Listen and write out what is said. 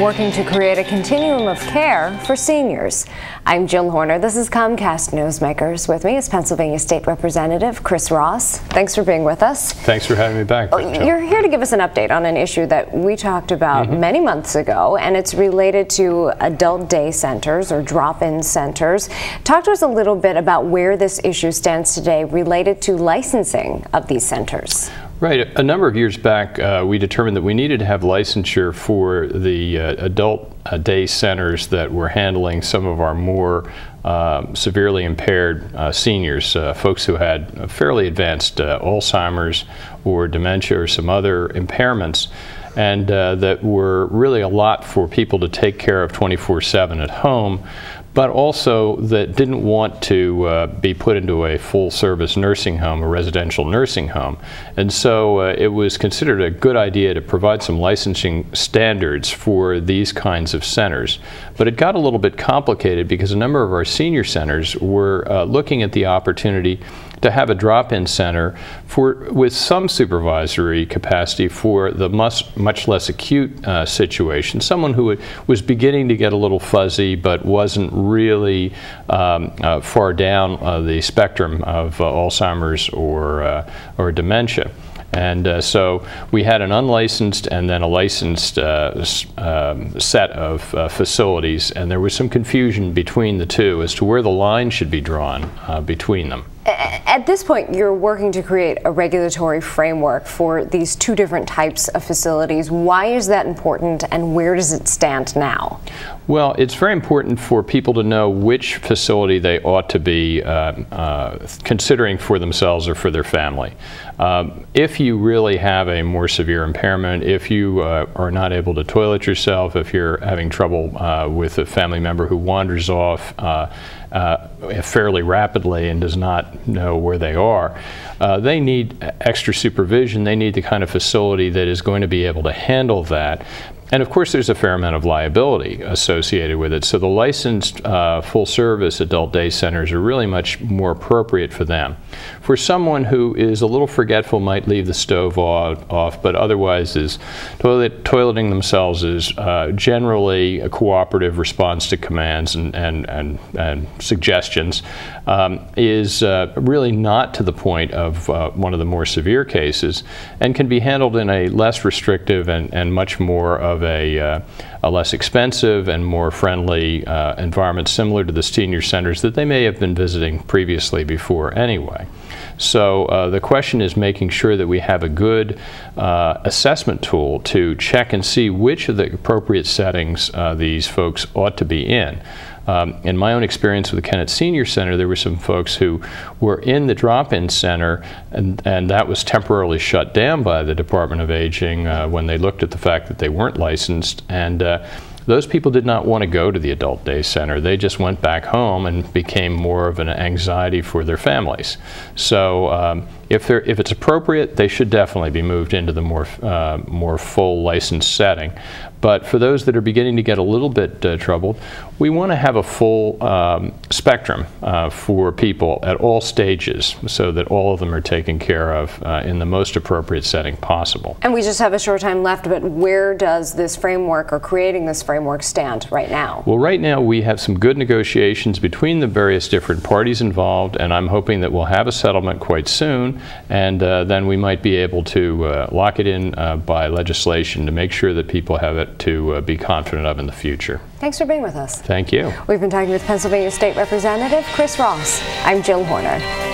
working to create a continuum of care for seniors. I'm Jill Horner. This is Comcast Newsmakers. With me is Pennsylvania State Representative Chris Ross. Thanks for being with us. Thanks for having me back. You're here to give us an update on an issue that we talked about many months ago, and it's related to adult day centers or drop-in centers. Talk to us a little bit about where this issue stands today related to licensing of these centers. Right. A number of years back, we determined that we needed to have licensure for the adult day centers that were handling some of our more severely impaired seniors, folks who had fairly advanced Alzheimer's or dementia or some other impairments, and that were really a lot for people to take care of 24/7 at home, but also that didn't want to be put into a full-service nursing home, a residential nursing home. And so it was considered a good idea to provide some licensing standards for these kinds of centers. But it got a little bit complicated because a number of our senior centers were looking at the opportunity to have a drop-in center with some supervisory capacity for the much less acute situation. Someone who was beginning to get a little fuzzy but wasn't really far down the spectrum of Alzheimer's or dementia. And so we had an unlicensed and then a licensed set of facilities, and there was some confusion between the two as to where the line should be drawn between them. At this point, you're working to create a regulatory framework for these two different types of facilities. Why is that important, and where does it stand now? Well, it's very important for people to know which facility they ought to be considering for themselves or for their family. If you really have a more severe impairment, if you are not able to toilet yourself, if you're having trouble with a family member who wanders off fairly rapidly and does not know where they are, they need extra supervision. They need the kind of facility that is going to be able to handle that. And of course, there's a fair amount of liability associated with it. So the licensed full-service adult day centers are really much more appropriate for them. For someone who is a little forgetful, might leave the stove off, but otherwise is toileting themselves, is generally a cooperative response to commands and suggestions, is really not to the point of one of the more severe cases, and can be handled in a less restrictive and much more of a less expensive and more friendly environment, similar to the senior centers that they may have been visiting previously before anyway. So the question is making sure that we have a good assessment tool to check and see which of the appropriate settings these folks ought to be in. In my own experience with the Kennett Senior Center, there were some folks who were in the drop-in center, and that was temporarily shut down by the Department of Aging when they looked at the fact that they weren't licensed, and those people did not want to go to the adult day center. They just went back home and became more of an anxiety for their families. So if it's appropriate, they should definitely be moved into the more full licensed setting. But for those that are beginning to get a little bit troubled, we want to have a full spectrum for people at all stages, so that all of them are taken care of in the most appropriate setting possible. And we just have a short time left, but where does this framework, or creating this framework, stand right now? Well, right now we have some good negotiations between the various different parties involved, and I'm hoping that we'll have a settlement quite soon, and then we might be able to lock it in by legislation to make sure that people have it to be confident of in the future. Thanks for being with us. Thank you. We've been talking with Pennsylvania State Representative Chris Ross. I'm Jill Horner.